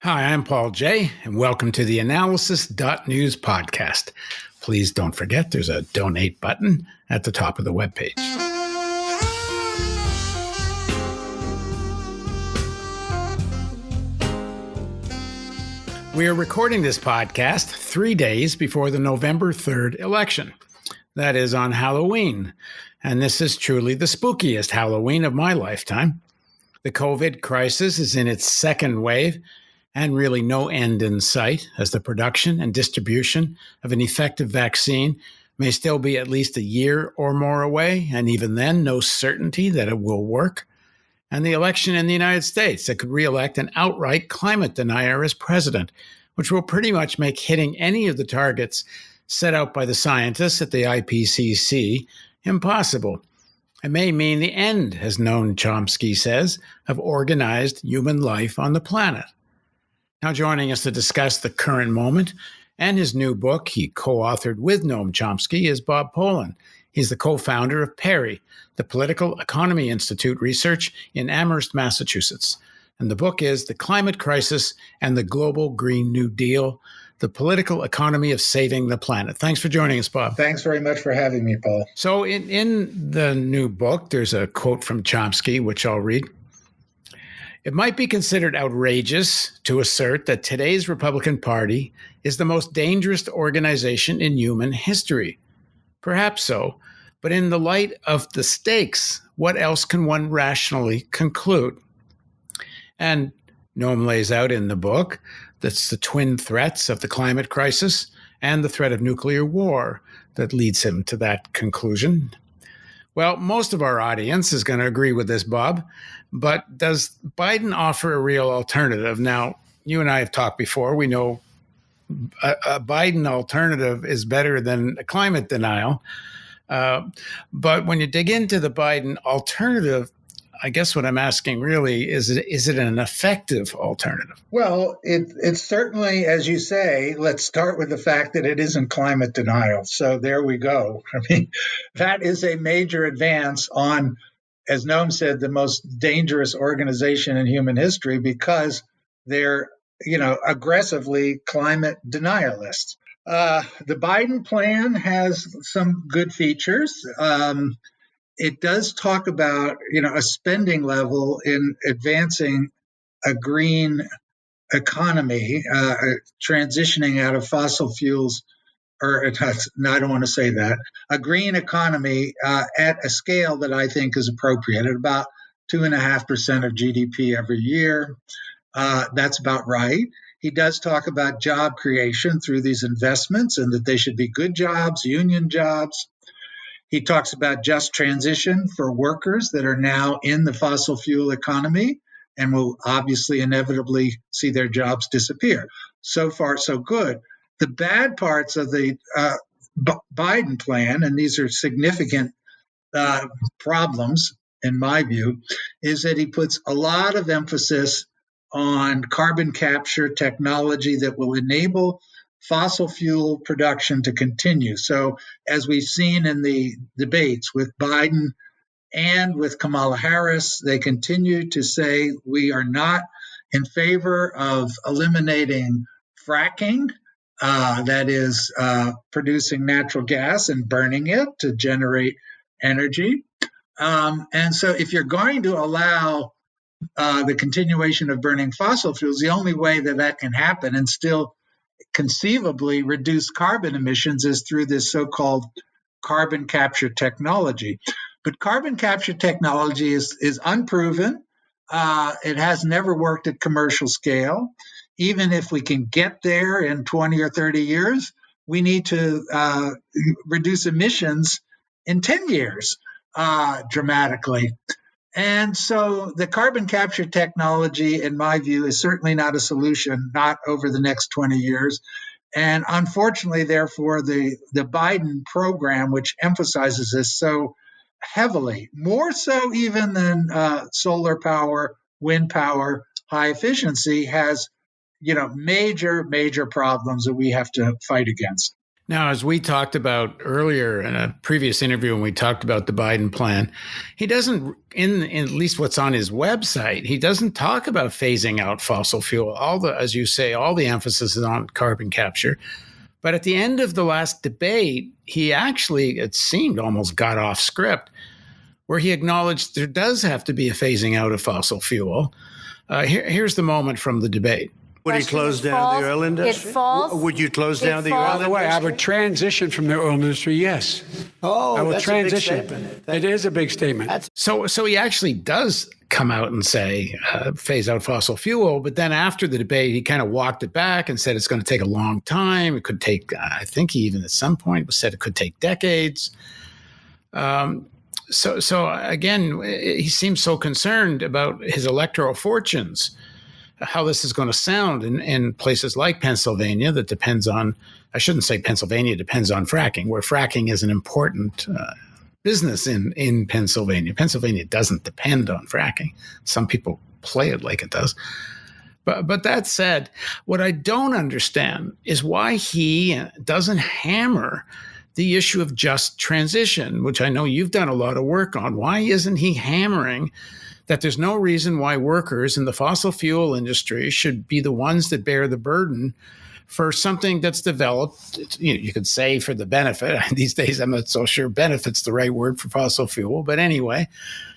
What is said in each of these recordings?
Hi, I'm Paul J., and welcome to the theAnalysis.news podcast. Please don't forget there's a donate button at the top of the webpage. We are recording this podcast 3 days before the November 3rd election. That is on Halloween, and this is truly the spookiest Halloween of my lifetime. The COVID crisis is in its second wave, and really no end in sight, as the production and distribution of an effective vaccine may still be at least a year or more away, and even then, no certainty that it will work. And the election in the United States that could re-elect an outright climate denier as president, which will pretty much make hitting any of the targets set out by the scientists at the IPCC impossible. It may mean the end, as Noam Chomsky says, of organized human life on the planet. Now joining us to discuss the current moment and his new book he co-authored with Noam Chomsky is Bob Pollin. He's the co-founder of PERI, the Political Economy Institute research in Amherst, Massachusetts. And the book is The Climate Crisis and the Global Green New Deal, the Political Economy of Saving the Planet. Thanks for joining us, Bob. Thanks very much for having me, Paul. So in the new book, there's a quote from Chomsky, which I'll read. It might be considered outrageous to assert that today's Republican Party is the most dangerous organization in human history. Perhaps so, but in the light of the stakes, what else can one rationally conclude? And Noam lays out in the book that's the twin threats of the climate crisis and the threat of nuclear war that leads him to that conclusion. Well, most of our audience is going to agree with this, Bob, but does Biden offer a real alternative? Now, you and I have talked before. We know a Biden alternative is better than a climate denial. But when you dig into the Biden alternative, I guess what I'm asking really is it an effective alternative? Well, it's certainly, as you say, let's start with the fact that it isn't climate denial. So there we go. I mean, that is a major advance on, as Noam said, the most dangerous organization in human history because they're, aggressively climate denialists. The Biden plan has some good features. It does talk about, a spending level in advancing a green economy, transitioning out of fossil fuels, I don't want to say that, a green economy at a scale that I think is appropriate, at about 2.5% of GDP every year. That's about right. He does talk about job creation through these investments and that they should be good jobs, union jobs. He talks about just transition for workers that are now in the fossil fuel economy and will obviously inevitably see their jobs disappear. So far, so good. The bad parts of the Biden plan, and these are significant problems in my view, is that he puts a lot of emphasis on carbon capture technology that will enable fossil fuel production to continue. So as we've seen in the debates with Biden and with Kamala Harris, they continue to say we are not in favor of eliminating fracking, that is producing natural gas and burning it to generate energy. And so if you're going to allow the continuation of burning fossil fuels, the only way that can happen and still conceivably reduce carbon emissions is through this so-called carbon capture technology. But carbon capture technology is unproven. It has never worked at commercial scale. Even if we can get there in 20 or 30 years, we need to reduce emissions in 10 years dramatically. And so the carbon capture technology, in my view, is certainly not a solution, not over the next 20 years. And unfortunately, therefore, the Biden program, which emphasizes this so heavily, more so even than solar power, wind power, high efficiency, has major problems that we have to fight against. Now, as we talked about earlier in a previous interview when we talked about the Biden plan, he doesn't, in at least what's on his website, he doesn't talk about phasing out fossil fuel. As you say, all the emphasis is on carbon capture. But at the end of the last debate, he actually, it seemed, almost got off script, where he acknowledged there does have to be a phasing out of fossil fuel. Here's the moment from the debate. Would he close down the oil industry? Would you close down the oil industry? By the way, I would transition from the oil industry, yes. Oh, I will that's transition. a big statement. It is a big statement. So he actually does come out and say phase out fossil fuel, but then after the debate, he kind of walked it back and said it's going to take a long time. It could take, I think he even at some point said it could take decades. So again, he seems so concerned about his electoral fortunes, how this is going to sound in places like Pennsylvania that depends on, I shouldn't say Pennsylvania depends on fracking, where fracking is an important business in Pennsylvania. Pennsylvania doesn't depend on fracking. Some people play it like it does. But that said, what I don't understand is why he doesn't hammer the issue of just transition, which I know you've done a lot of work on. Why isn't he hammering that there's no reason why workers in the fossil fuel industry should be the ones that bear the burden for something that's developed, you could say for the benefit. These days, I'm not so sure benefit's the right word for fossil fuel, but anyway,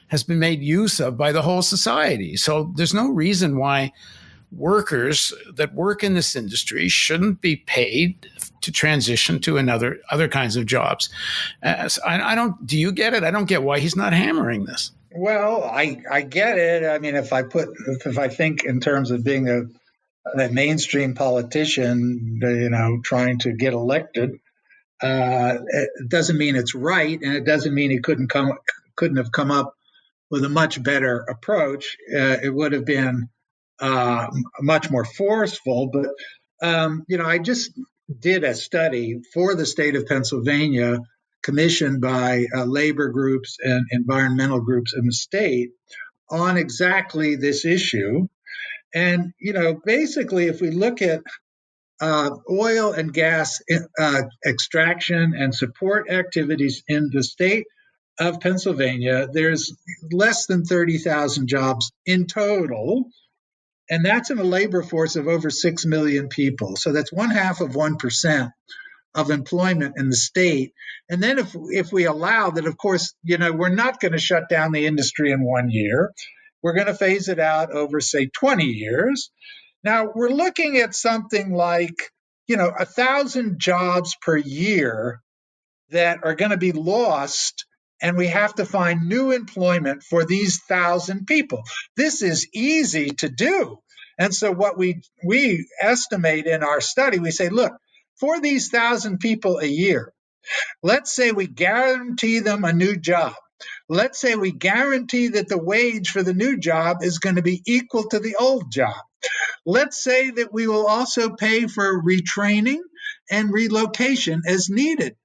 has been made use of by the whole society. So there's no reason why workers that work in this industry shouldn't be paid to transition to other kinds of jobs. I don't. Do you get it? I don't get why he's not hammering this. Well, I get it. I mean, if I think in terms of being a mainstream politician, trying to get elected, it doesn't mean it's right, and it doesn't mean he couldn't have come up with a much better approach. It would have been much more forceful. But I just did a study for the state of Pennsylvania, commissioned by labor groups and environmental groups in the state, on exactly this issue. And, basically, if we look at oil and gas extraction and support activities in the state of Pennsylvania, there's less than 30,000 jobs in total. And that's in a labor force of over 6 million people. So that's 0.5% of employment in the state. And then if we allow that, of course, we're not going to shut down the industry in 1 year. We're going to phase it out over, say, 20 years. Now, we're looking at something like, 1,000 jobs per year that are going to be lost, and we have to find new employment for these 1,000 people. This is easy to do. And so what we estimate in our study, we say, look, for these 1,000 people a year, let's say we guarantee them a new job. Let's say we guarantee that the wage for the new job is going to be equal to the old job. Let's say that we will also pay for retraining and relocation as needed.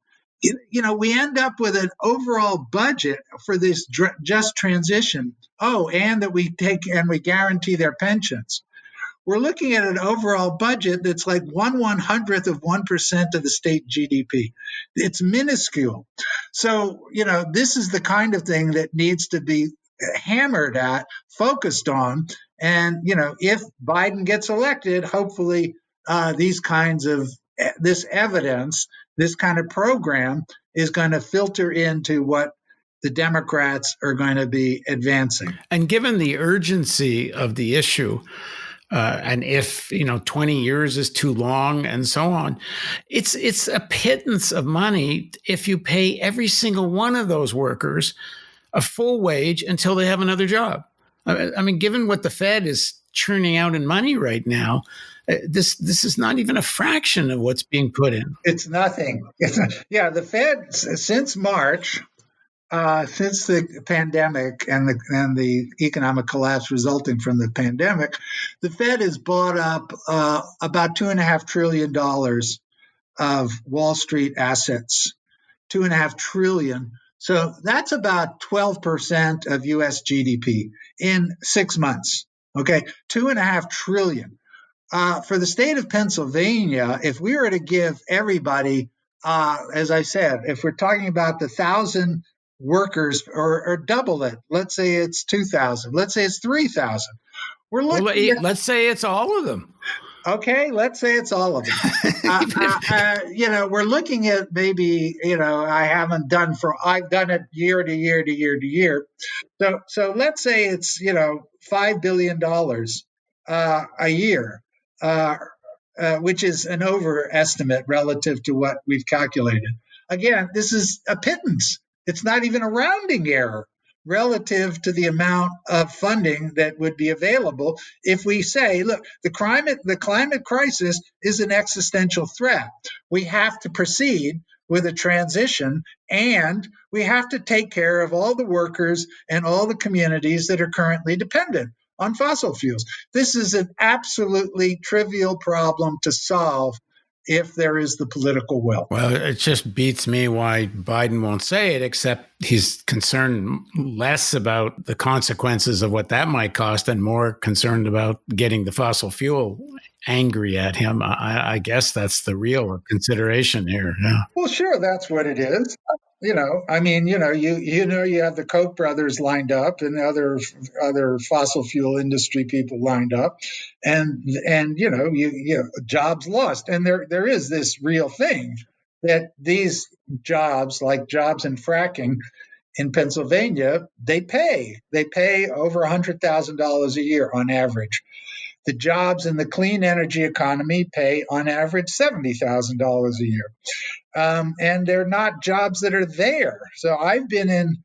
We end up with an overall budget for this just transition. Oh, and that we guarantee their pensions. We're looking at an overall budget that's like 1/100th of 1% of the state GDP. It's minuscule. So, this is the kind of thing that needs to be hammered at, focused on. And, if Biden gets elected, hopefully these kinds of this evidence, this kind of program is going to filter into what the Democrats are going to be advancing. And given the urgency of the issue, and if 20 years is too long and so on, it's a pittance of money if you pay every single one of those workers a full wage until they have another job. I mean, given what the Fed is churning out in money right now, this is not even a fraction of what's being put in. It's nothing. The Fed since March. Since the pandemic and the economic collapse resulting from the pandemic, the Fed has bought up about $2.5 trillion of Wall Street assets. $2.5 trillion. So that's about 12% of U.S. GDP in 6 months. Okay, $2.5 trillion. For the state of Pennsylvania, if we were to give everybody as I said, if we're talking about the 1,000 workers or double it, let's say it's 2,000, let's say it's 3,000. We're looking at, let's say it's all of them. Okay, let's say it's all of them. We're looking at maybe, I've done it year to year to year to year. So let's say it's, $5 billion a year, which is an overestimate relative to what we've calculated. Again, this is a pittance. It's not even a rounding error relative to the amount of funding that would be available if we say, look, the climate crisis is an existential threat. We have to proceed with a transition, and we have to take care of all the workers and all the communities that are currently dependent on fossil fuels. This is an absolutely trivial problem to solve if there is the political will. Well, it just beats me why Biden won't say it, except he's concerned less about the consequences of what that might cost and more concerned about getting the fossil fuel angry at him. I guess that's the real consideration here. Yeah. Well, sure, that's what it is. You have the Koch brothers lined up and other fossil fuel industry people lined up, and jobs lost. And there is this real thing that these jobs, like jobs in fracking in Pennsylvania, they pay over $100,000 a year on average. The jobs in the clean energy economy pay on average $70,000 a year. And they're not jobs that are there. So I've been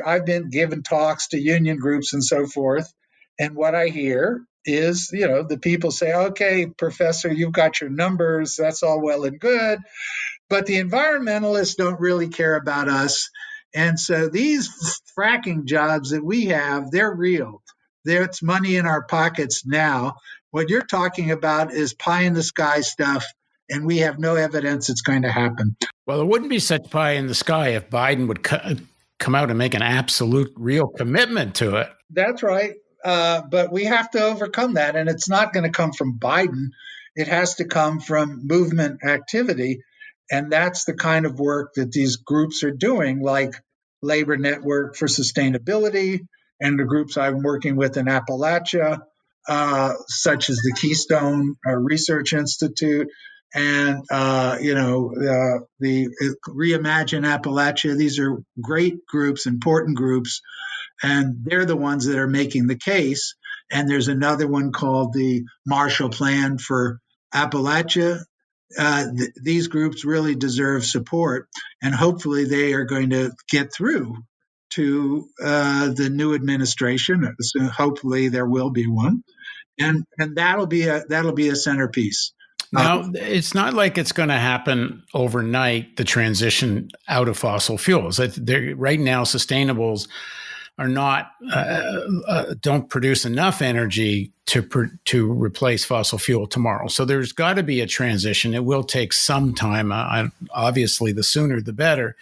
I've been giving talks to union groups and so forth. And what I hear is, the people say, okay, professor, you've got your numbers. That's all well and good. But the environmentalists don't really care about us. And so these fracking jobs that we have, they're real. There's money in our pockets now. What you're talking about is pie in the sky stuff, and we have no evidence it's going to happen. Well, it wouldn't be such pie in the sky if Biden would come out and make an absolute real commitment to it. That's right. But we have to overcome that, and it's not going to come from Biden. It has to come from movement activity, and that's the kind of work that these groups are doing, like Labor Network for Sustainability, and the groups I'm working with in Appalachia, such as the Keystone Research Institute and, the Reimagine Appalachia. These are great groups, important groups, and they're the ones that are making the case. And there's another one called the Marshall Plan for Appalachia. These groups really deserve support, and hopefully they are going to get through to the new administration. So hopefully there will be one, and that'll be a centerpiece. Now, it's not like it's going to happen overnight, the transition out of fossil fuels. Right now, sustainables are not don't produce enough energy to replace fossil fuel tomorrow. So there's got to be a transition. It will take some time. Obviously, the sooner the better.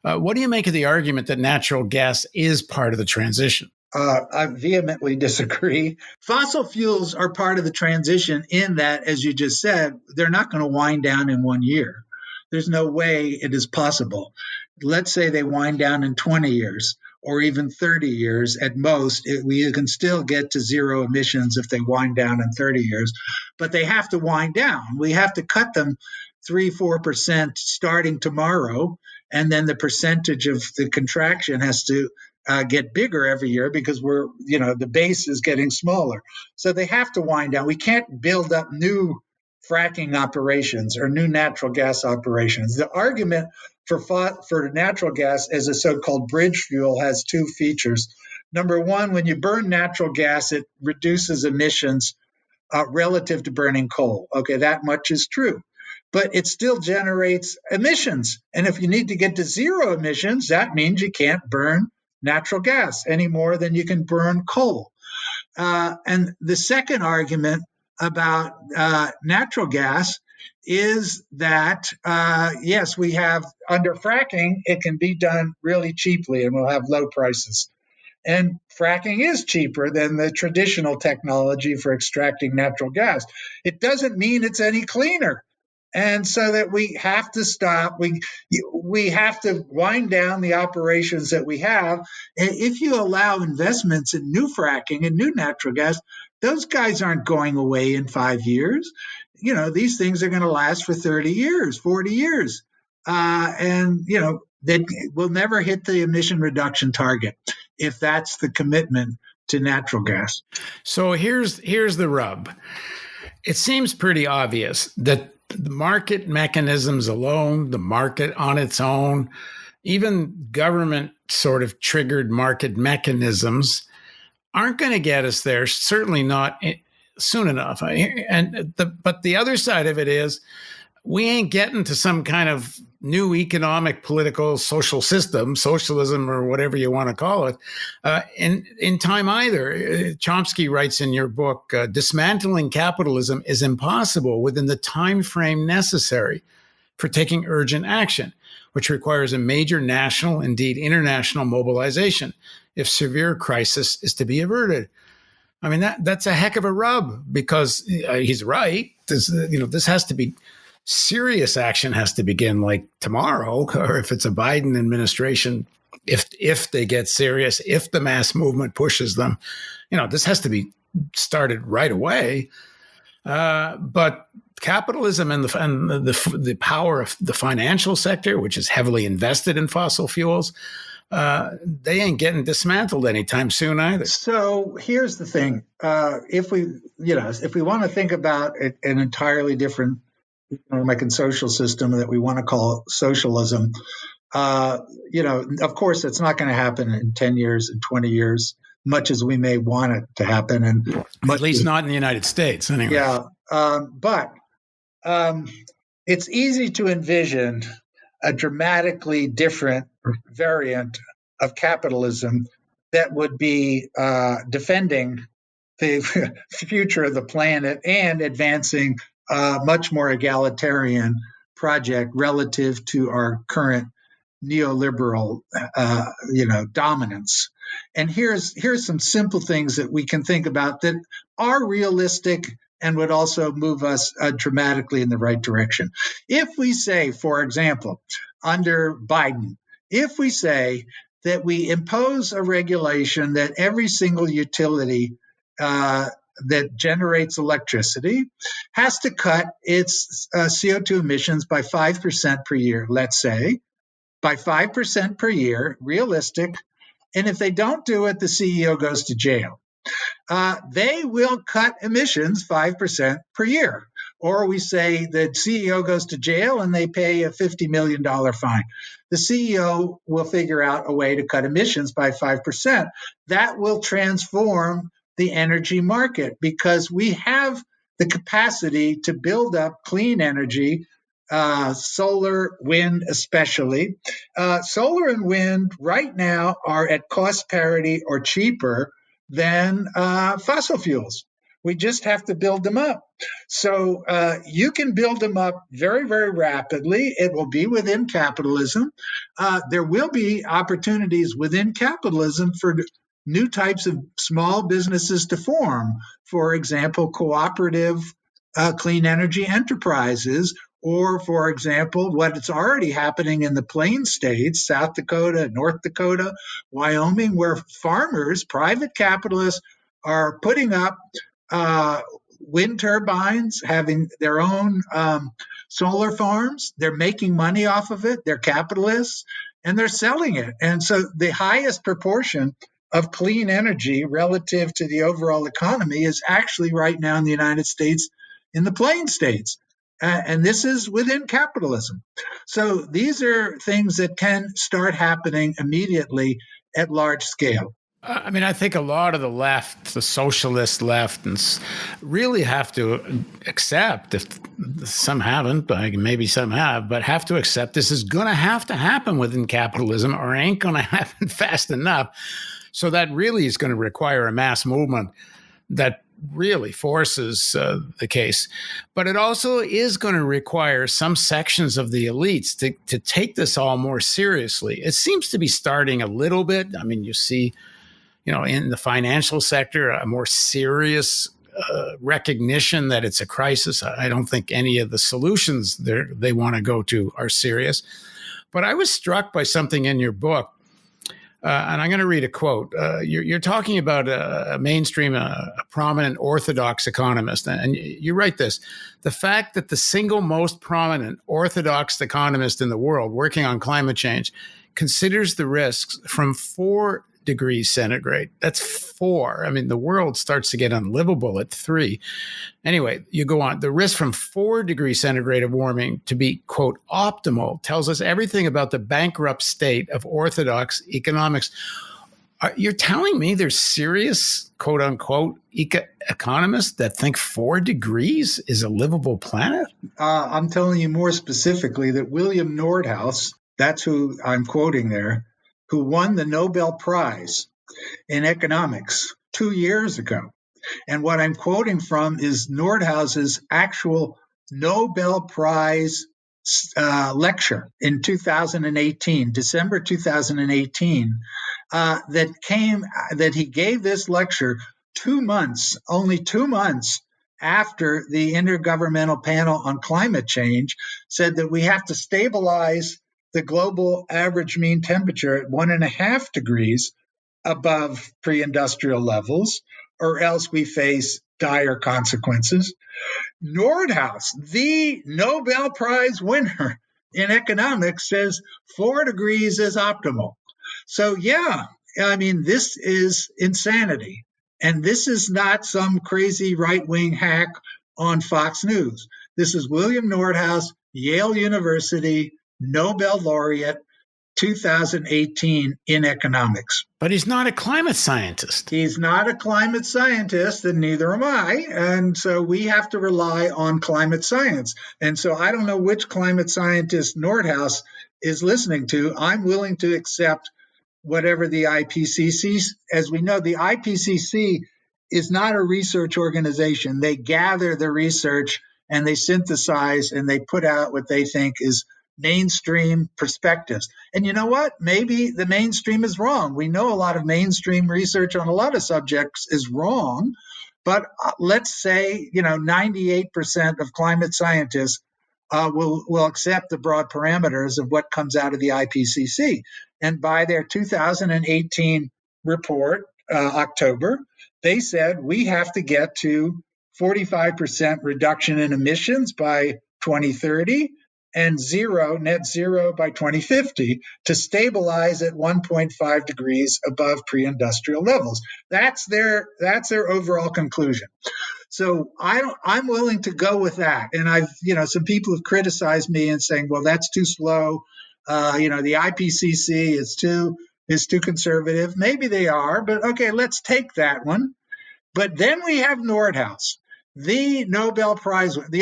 What do you make of the argument that natural gas is part of the transition? I vehemently disagree. Fossil fuels are part of the transition in that, as you just said, they're not going to wind down in 1 year. There's no way it is possible. Let's say they wind down in 20 years or even 30 years at most. We can still get to zero emissions if they wind down in 30 years, but they have to wind down. We have to cut them 3-4% starting tomorrow, and then the percentage of the contraction has to get bigger every year because the base is getting smaller. So they have to wind down. We can't build up new fracking operations or new natural gas operations. The argument for natural gas as a so-called bridge fuel has two features. Number one, when you burn natural gas, it reduces emissions relative to burning coal. Okay, that much is true. But it still generates emissions. And if you need to get to zero emissions, that means you can't burn natural gas any more than you can burn coal. And the second argument about natural gas is that, yes, we have under fracking, it can be done really cheaply and we'll have low prices. And fracking is cheaper than the traditional technology for extracting natural gas. It doesn't mean it's any cleaner. And so that we have to stop, we have to wind down the operations that we have. And if you allow investments in new fracking and new natural gas, those guys aren't going away in 5 years. These things are going to last for 30 years, 40 years. That will never hit the emission reduction target if that's the commitment to natural gas. So here's the rub. It seems pretty obvious that the market mechanisms alone, the market on its own, even government sort of triggered market mechanisms aren't going to get us there, certainly not soon enough. But the other side of it is we ain't getting to some kind of new economic, political, social system, socialism, or whatever you want to call it, in time either. Chomsky writes in your book, dismantling capitalism is impossible within the time frame necessary for taking urgent action, which requires a major national, indeed international mobilization if severe crisis is to be averted. I mean, that's a heck of a rub, because he's right. This has to be serious action, has to begin like tomorrow, or if it's a Biden administration, if they get serious, if the mass movement pushes them, this has to be started right away. But capitalism and the power of the financial sector, which is heavily invested in fossil fuels, they ain't getting dismantled anytime soon either. So here's the thing: if we want to think about an entirely different economic and social system that we want to call socialism, of course, it's not going to happen in 10 years and 20 years, much as we may want it to happen, and at least not in the United States, anyway. Yeah, but it's easy to envision a dramatically different variant of capitalism that would be defending the future of the planet and advancing a much more egalitarian project relative to our current neoliberal, dominance. And here's some simple things that we can think about that are realistic and would also move us dramatically in the right direction. If we say, for example, under Biden, if we say that we impose a regulation that every single utility that generates electricity has to cut its CO2 emissions by 5% per year, let's say, by 5% per year, realistic. And if they don't do it, the CEO goes to jail. They will cut emissions 5% per year. Or we say the CEO goes to jail and they pay a $50 million fine. The CEO will figure out a way to cut emissions by 5%. That will transform the energy market because we have the capacity to build up clean energy, solar, wind especially. Solar and wind right now are at cost parity or cheaper than fossil fuels. We just have to build them up. So you can build them up very, very rapidly. It will be within capitalism. There will be opportunities within capitalism for new types of small businesses to form. For example, cooperative clean energy enterprises, or, for example, what is already happening in the Plain States, South Dakota, North Dakota, Wyoming, where farmers, private capitalists, are putting up wind turbines, having their own solar farms. They're making money off of it. They're capitalists, and they're selling it. And so the highest proportion of clean energy relative to the overall economy is actually right now in the United States in the Plain States. And this is within capitalism. So these are things that can start happening immediately at large scale. I mean, I think a lot of the left, the socialist left, and really have to accept, if some haven't, maybe some have, but have to accept this is going to have to happen within capitalism or ain't going to happen fast enough. So that really is going to require a mass movement that really forces the case. But it also is going to require some sections of the elites to take this all more seriously. It seems to be starting a little bit. I mean, you see, in the financial sector, a more serious recognition that it's a crisis. I don't think any of the solutions they want to go to are serious. But I was struck by something in your book. And I'm going to read a quote. You're talking about a mainstream, a prominent orthodox economist. And you write this: the fact that the single most prominent orthodox economist in the world working on climate change considers the risks from 4 degrees centigrade. That's 4. I mean, the world starts to get unlivable at 3. Anyway, you go on. The risk from 4 degrees centigrade of warming to be, quote, optimal tells us everything about the bankrupt state of orthodox economics. You're telling me there's serious, quote unquote, economists that think 4 degrees is a livable planet? I'm telling you more specifically that William Nordhaus, that's who I'm quoting there, who won the Nobel Prize in economics 2 years ago. And what I'm quoting from is Nordhaus's actual Nobel Prize lecture in 2018, December 2018, that he gave this lecture only 2 months after the Intergovernmental Panel on Climate Change said that we have to stabilize the global average mean temperature at 1.5 degrees above pre-industrial levels, or else we face dire consequences. Nordhaus, the Nobel Prize winner in economics, says 4 degrees is optimal. So, yeah, I mean, this is insanity. And this is not some crazy right-wing hack on Fox News. This is William Nordhaus, Yale University, Nobel laureate, 2018 in economics. But he's not a climate scientist. He's not a climate scientist, and neither am I. And so we have to rely on climate science. And so I don't know which climate scientist Nordhaus is listening to. I'm willing to accept whatever the IPCC, as we know, the IPCC is not a research organization. They gather the research and they synthesize and they put out what they think is mainstream perspectives. And you know what? Maybe the mainstream is wrong. We know a lot of mainstream research on a lot of subjects is wrong, but let's say, 98% of climate scientists will accept the broad parameters of what comes out of the IPCC. And by their 2018 report, October, they said we have to get to 45% reduction in emissions by 2030 and net zero by 2050 to stabilize at 1.5 degrees above pre-industrial levels. That's their overall conclusion. So I'm willing to go with that. And some people have criticized me and saying, well, that's too slow. The IPCC is too conservative. Maybe they are, but okay, let's take that one. But then we have Nordhaus, the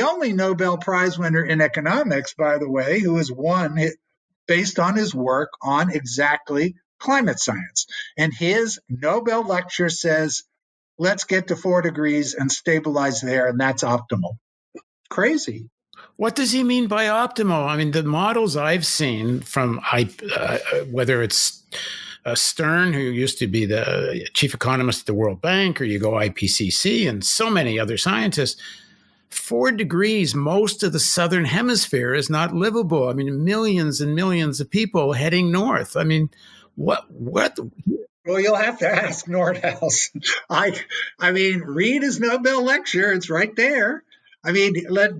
only Nobel Prize winner in economics, by the way, who has won based on his work on exactly climate science. And his Nobel lecture says, let's get to 4 degrees and stabilize there, and that's optimal. Crazy. What does he mean by optimal? I mean, the models I've seen from whether it's Stern, who used to be the chief economist at the World Bank, or you go IPCC and so many other scientists, 4 degrees, most of the southern hemisphere is not livable. I mean, millions and millions of people heading north. I mean, what? Well, you'll have to ask Nordhaus. I mean, read his Nobel lecture. It's right there. I mean,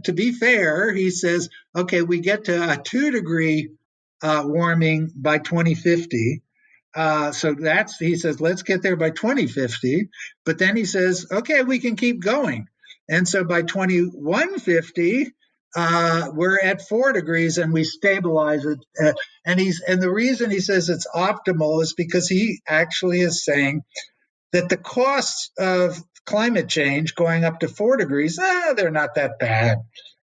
to be fair, he says, okay, we get to a 2 degree warming by 2050. He says, let's get there by 2050. But then he says, okay, we can keep going. And so by 2150, we're at 4 degrees and we stabilize it. And the reason he says it's optimal is because he actually is saying that the costs of climate change going up to 4 degrees, they're not that bad.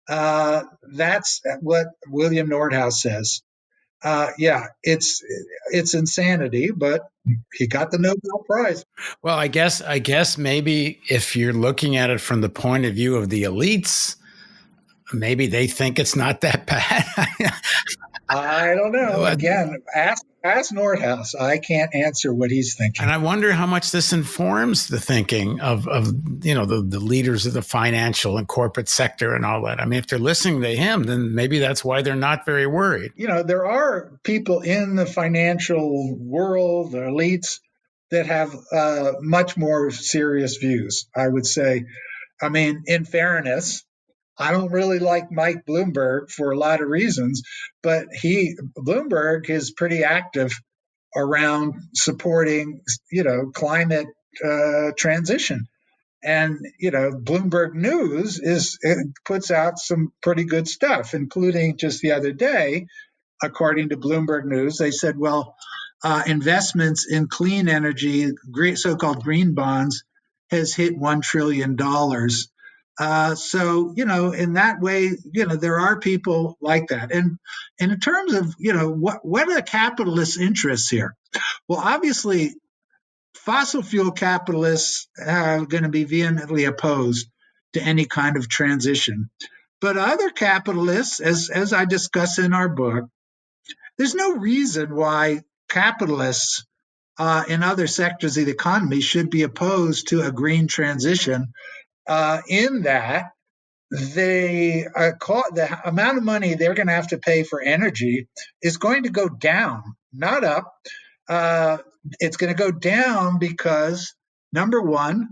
That's what William Nordhaus says. It's insanity, but he got the Nobel Prize. Well, I guess maybe if you're looking at it from the point of view of the elites, maybe they think it's not that bad. I don't know. Again, ask Nordhaus. I can't answer what he's thinking. And I wonder how much this informs the thinking of the leaders of the financial and corporate sector and all that. I mean, if they're listening to him, then maybe that's why they're not very worried. There are people in the financial world, the elites, that have much more serious views, I would say. I mean, in fairness, I don't really like Mike Bloomberg for a lot of reasons, but Bloomberg is pretty active around supporting, climate transition. And, Bloomberg News puts out some pretty good stuff, including just the other day, according to Bloomberg News, they said, well, investments in clean energy, so-called green bonds, has hit $1 trillion. So, in that way, there are people like that. And in terms of, what are capitalist interests here? Well, obviously, fossil fuel capitalists are going to be vehemently opposed to any kind of transition. But other capitalists, as I discuss in our book, there's no reason why capitalists in other sectors of the economy should be opposed to a green transition, in that the amount of money they're going to have to pay for energy is going to go down, not up. It's going to go down because, number one,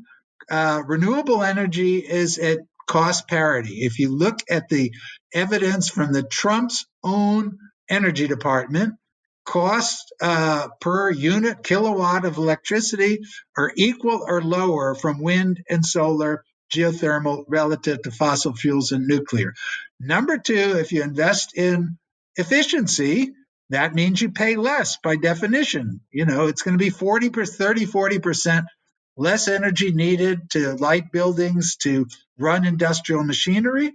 renewable energy is at cost parity. If you look at the evidence from the Trump's own energy department, costs per unit kilowatt of electricity are equal or lower from wind and solar, geothermal relative to fossil fuels and nuclear. Number two, if you invest in efficiency, that means you pay less by definition. It's going to be 40% less energy needed to light buildings, to run industrial machinery.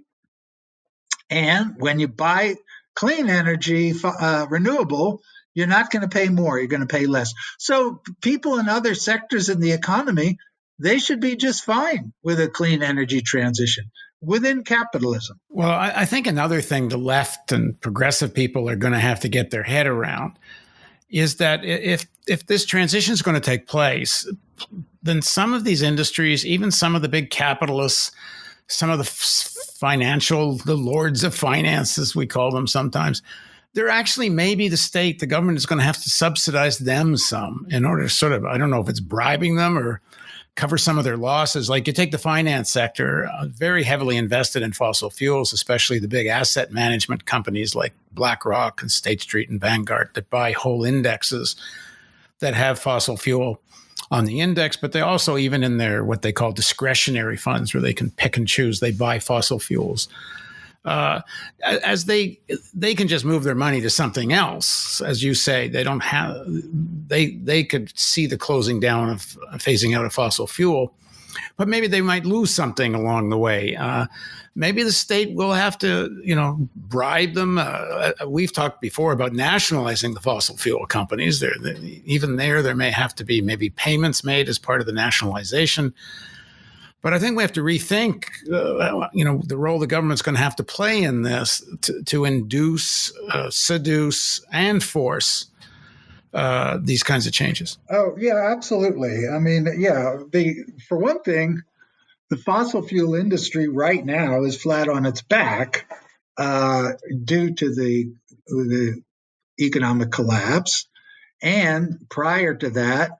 And when you buy clean energy, renewable, you're not going to pay more, you're going to pay less. So people in other sectors in the economy, they should be just fine with a clean energy transition within capitalism. Well, I think another thing the left and progressive people are going to have to get their head around is that if this transition is going to take place, then some of these industries, even some of the big capitalists, some of the lords of finance, as we call them sometimes, they're actually, maybe the government is going to have to subsidize them some in order to sort of, I don't know if it's bribing them or cover some of their losses. Like you take the finance sector, very heavily invested in fossil fuels, especially the big asset management companies like BlackRock and State Street and Vanguard that buy whole indexes that have fossil fuel on the index, but they also, even in their what they call discretionary funds, where they can pick and choose, they buy fossil fuels. As they can just move their money to something else, as you say, they don't have. They could see the closing down of phasing out of fossil fuel, but maybe they might lose something along the way. Maybe the state will have to, bribe them. We've talked before about nationalizing the fossil fuel companies. There may have to be maybe payments made as part of the nationalization. But I think we have to rethink, the role the government's going to have to play in this to induce, seduce, and force these kinds of changes. Oh, yeah, absolutely. I mean, for one thing, the fossil fuel industry right now is flat on its back due to the economic collapse, and prior to that,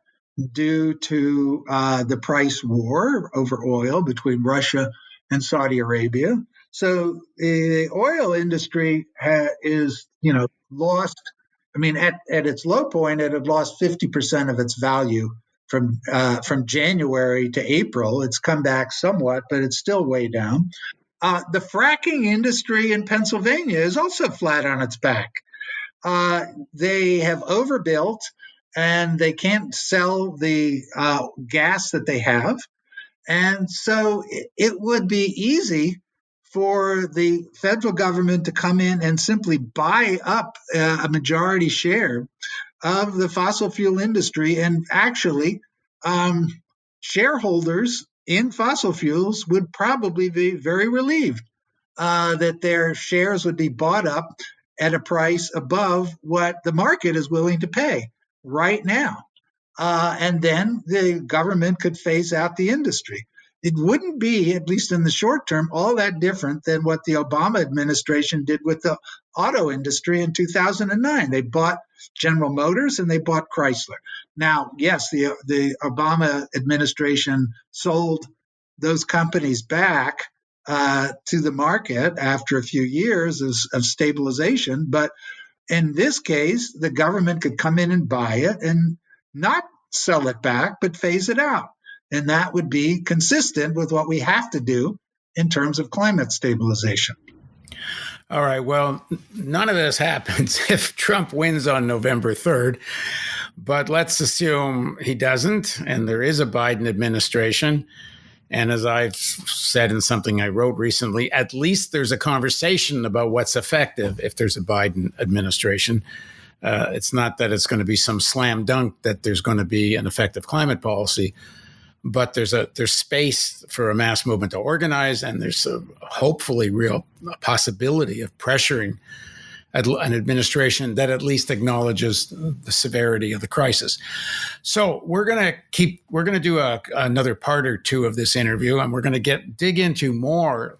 due to the price war over oil between Russia and Saudi Arabia. So the oil industry is, lost. I mean, at its low point, it had lost 50% of its value from January to April. It's come back somewhat, but it's still way down. The fracking industry in Pennsylvania is also flat on its back. They have overbuilt, and they can't sell the gas that they have. And so it would be easy for the federal government to come in and simply buy up a majority share of the fossil fuel industry. And actually, shareholders in fossil fuels would probably be very relieved that their shares would be bought up at a price above what the market is willing to pay right now. And then the government could phase out the industry. It wouldn't be, at least in the short term, all that different than what the Obama administration did with the auto industry in 2009. They bought General Motors and they bought Chrysler. Now, yes, the Obama administration sold those companies back to the market after a few years of stabilization. But in this case, the government could come in and buy it and not sell it back, but phase it out. And that would be consistent with what we have to do in terms of climate stabilization. All right. Well, none of this happens if Trump wins on November 3rd. But let's assume he doesn't, and there is a Biden administration. And as I've said in something I wrote recently, at least there's a conversation about what's effective if there's a Biden administration. It's not that it's going to be some slam dunk that there's going to be an effective climate policy, but there's space for a mass movement to organize, and there's a hopefully real possibility of pressuring an administration that at least acknowledges the severity of the crisis. So we're going to do another part or two of this interview, and we're going to dig into more.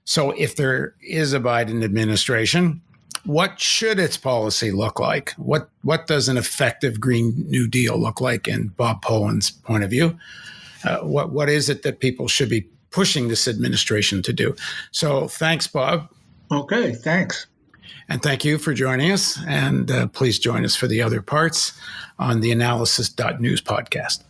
So if there is a Biden administration, what should its policy look like? What does an effective Green New Deal look like in Bob Pollin's point of view? What is it that people should be pushing this administration to do? So thanks, Bob. Okay, thanks. And thank you for joining us. And please join us for the other parts on the theAnalysis.news podcast.